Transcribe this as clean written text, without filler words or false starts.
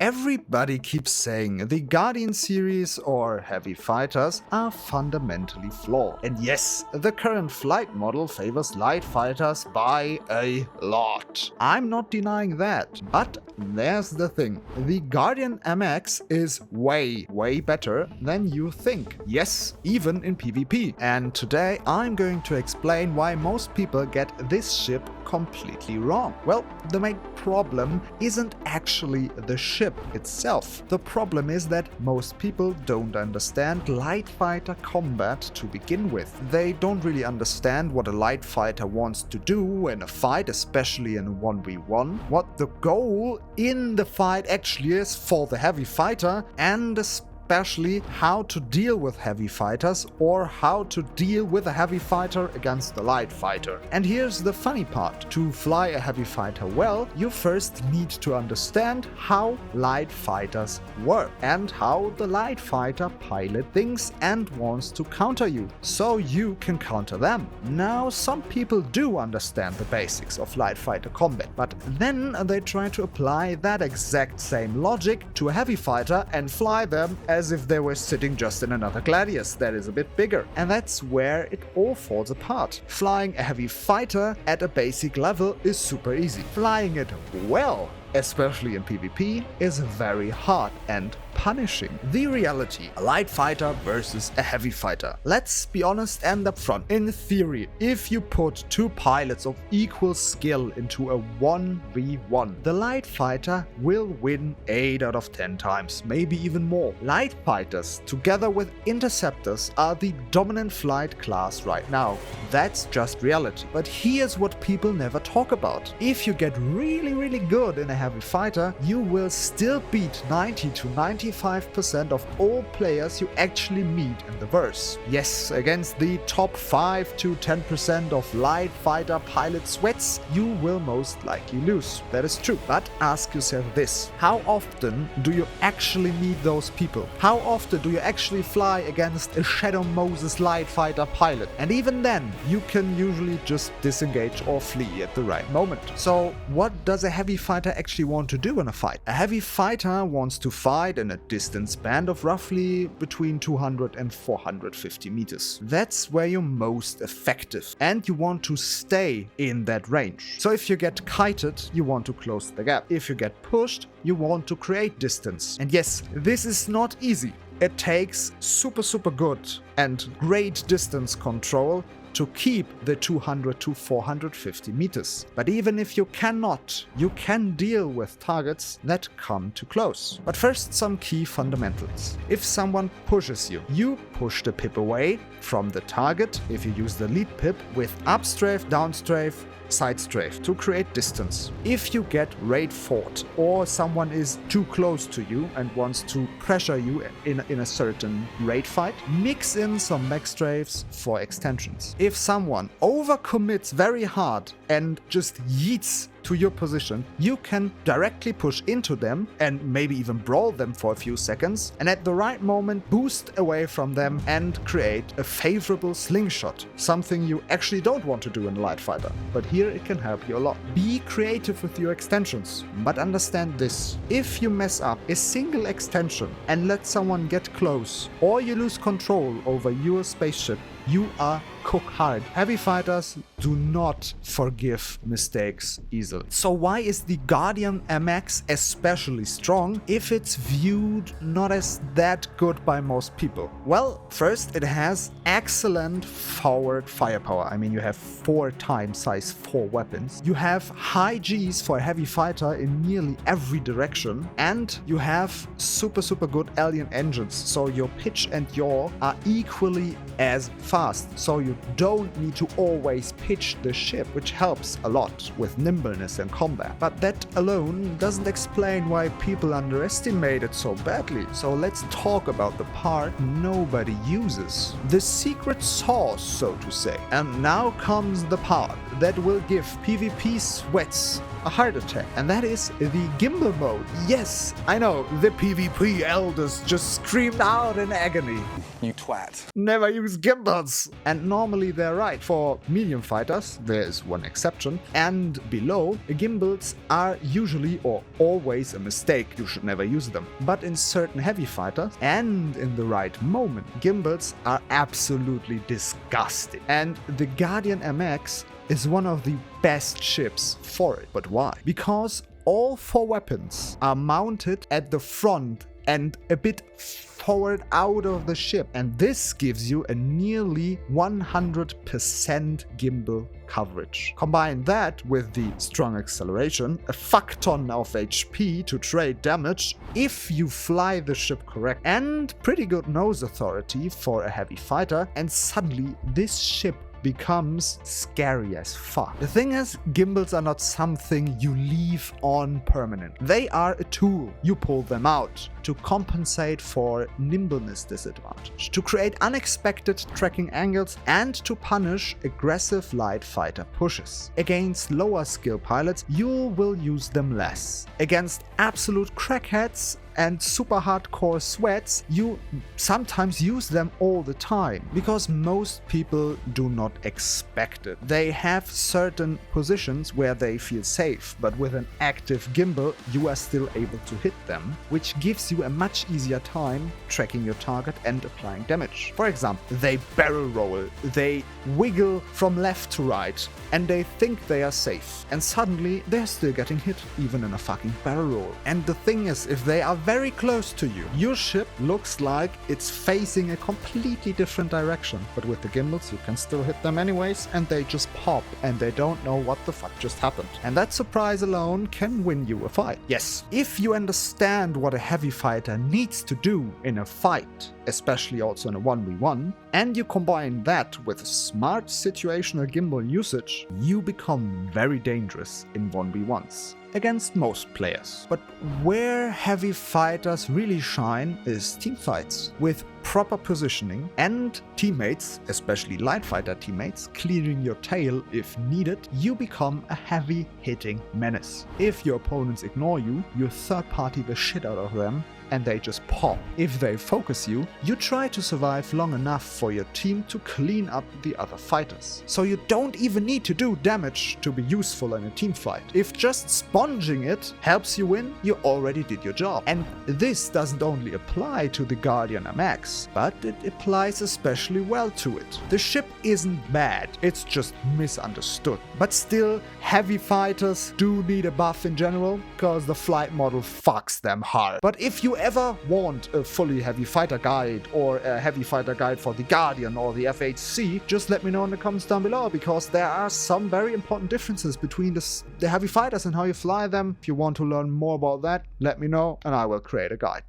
Everybody keeps saying the Guardian series or heavy fighters are fundamentally flawed. And yes, the current flight model favors light fighters by a lot. I'm not denying that, but there's the thing. The Guardian MX is way better than you think. Yes, even in PvP. And today I'm going to explain why most people get this ship completely wrong. Well, the main problem isn't actually the ship itself. The problem is that most people don't understand light fighter combat to begin with. They don't really understand what a light fighter wants to do in a fight, especially in a 1v1, what the goal in the fight actually is for the heavy fighter, and especially how to deal with heavy fighters or how to deal with a heavy fighter against the light fighter. And here's the funny part. To fly a heavy fighter well, you first need to understand how light fighters work and how the light fighter pilot thinks and wants to counter you, so you can counter them. Now, some people do understand the basics of light fighter combat, but then they try to apply that exact same logic to a heavy fighter and fly them as if they were sitting just in another Gladius that is a bit bigger. And that's where it all falls apart. Flying a heavy fighter at a basic level is super easy. Flying it well, especially in PvP, is very hard and punishing. The reality: a light fighter versus a heavy fighter. Let's be honest and upfront. In theory, if you put two pilots of equal skill into a 1v1, the light fighter will win 8 out of 10 times, maybe even more. Light fighters, together with interceptors, are the dominant flight class right now. That's just reality. But here's what people never talk about. If you get really good in a heavy fighter, you will still beat 90 to 95% of all players you actually meet in the verse. Yes, against the top 5 to 10% of light fighter pilot sweats, you will most likely lose. That is true. But ask yourself this: how often do you actually meet those people? How often do you actually fly against a Shadow Moses light fighter pilot? And even then, you can usually just disengage or flee at the right moment. So what does a heavy fighter actually want to do in a fight? A heavy fighter wants to fight in a distance band of roughly between 200 and 450 meters. That's where you're most effective, and you want to stay in that range. So if you get kited, you want to close the gap. If you get pushed, you want to create distance. And yes, this is not easy. It takes super good and great distance control to keep the 200 to 450 meters. But even if you cannot, you can deal with targets that come too close. But first, some key fundamentals. If someone pushes you, you push the pip away from the target, if you use the lead pip, with up strafe, down strafe, side strafe to create distance. If you get raid fought or someone is too close to you and wants to pressure you in a certain raid fight, mix in some back strafes for extensions. If someone overcommits very hard and just yeets to your position, you can directly push into them and maybe even brawl them for a few seconds, and at the right moment boost away from them and create a favorable slingshot, something you actually don't want to do in a light fighter, but here it can help you a lot. Be creative with your extensions, but understand this: if you mess up a single extension and let someone get close, or you lose control over your spaceship, you are cook hard. Heavy fighters do not forgive mistakes easily. So why is the Guardian MX especially strong if it's viewed not as that good by most people? Well, first, it has excellent forward firepower. I mean, you have 4 times size 4 weapons. You have high Gs for a heavy fighter in nearly every direction, and you have super good alien engines, so your pitch and yaw are equally as fast, so you don't need to always pitch the ship, which helps a lot with nimbleness and combat. But that alone doesn't explain why people underestimate it so badly. So let's talk about the part nobody uses, the secret sauce, so to say. And now comes the part that will give PvP sweats a heart attack, and that is the gimbal mode. Yes, I know, the PvP elders just screamed out in agony. You twat. Never use gimbals! And normally they're right. For medium fighters, there is one exception, and below, gimbals are usually or always a mistake. You should never use them. But in certain heavy fighters, and in the right moment, gimbals are absolutely disgusting. And the Guardian MX is one of the best ships for it. But why? Because all 4 weapons are mounted at the front and a bit forward out of the ship, and this gives you a nearly 100% gimbal coverage. Combine that with the strong acceleration, a fuck ton of HP to trade damage if you fly the ship correct, and pretty good nose authority for a heavy fighter, and suddenly this ship becomes scary as fuck. The thing is, gimbals are not something you leave on permanent. They are a tool. You pull them out to compensate for nimbleness disadvantage, to create unexpected tracking angles, and to punish aggressive light fighter pushes. Against lower skill pilots, you will use them less. Against absolute crackheads and super hardcore sweats, you sometimes use them all the time, because most people do not expect it. They have certain positions where they feel safe, but with an active gimbal you are still able to hit them, which gives you a much easier time tracking your target and applying damage. For example, they barrel roll, they wiggle from left to right, and they think they are safe, and suddenly they're still getting hit, even in a fucking barrel roll. And the thing is, if they are very close to you, your ship looks like it's facing a completely different direction, but with the gimbals you can still hit them anyways, and they just pop and they don't know what the fuck just happened. And that surprise alone can win you a fight. Yes, if you understand what a heavy fighter needs to do in a fight, especially also in a 1v1, and you combine that with smart situational gimbal usage, you become very dangerous in 1v1s against most players. But where heavy fighters really shine is teamfights. With proper positioning and teammates, especially light fighter teammates, clearing your tail if needed, you become a heavy hitting menace. If your opponents ignore you, you third party the shit out of them and they just pop. If they focus you, you try to survive long enough for your team to clean up the other fighters. So you don't even need to do damage to be useful in a team fight. If just sponging it helps you win, you already did your job. And this doesn't only apply to the Guardian MX, but it applies especially well to it. The ship isn't bad, it's just misunderstood. But still, heavy fighters do need a buff in general, because the flight model fucks them hard. But if you ever want a fully heavy fighter guide or a heavy fighter guide for the Guardian or the FHC, just let me know in the comments down below, because there are some very important differences between the heavy fighters and how you fly them. If you want to learn more about that, let me know and I will create a guide.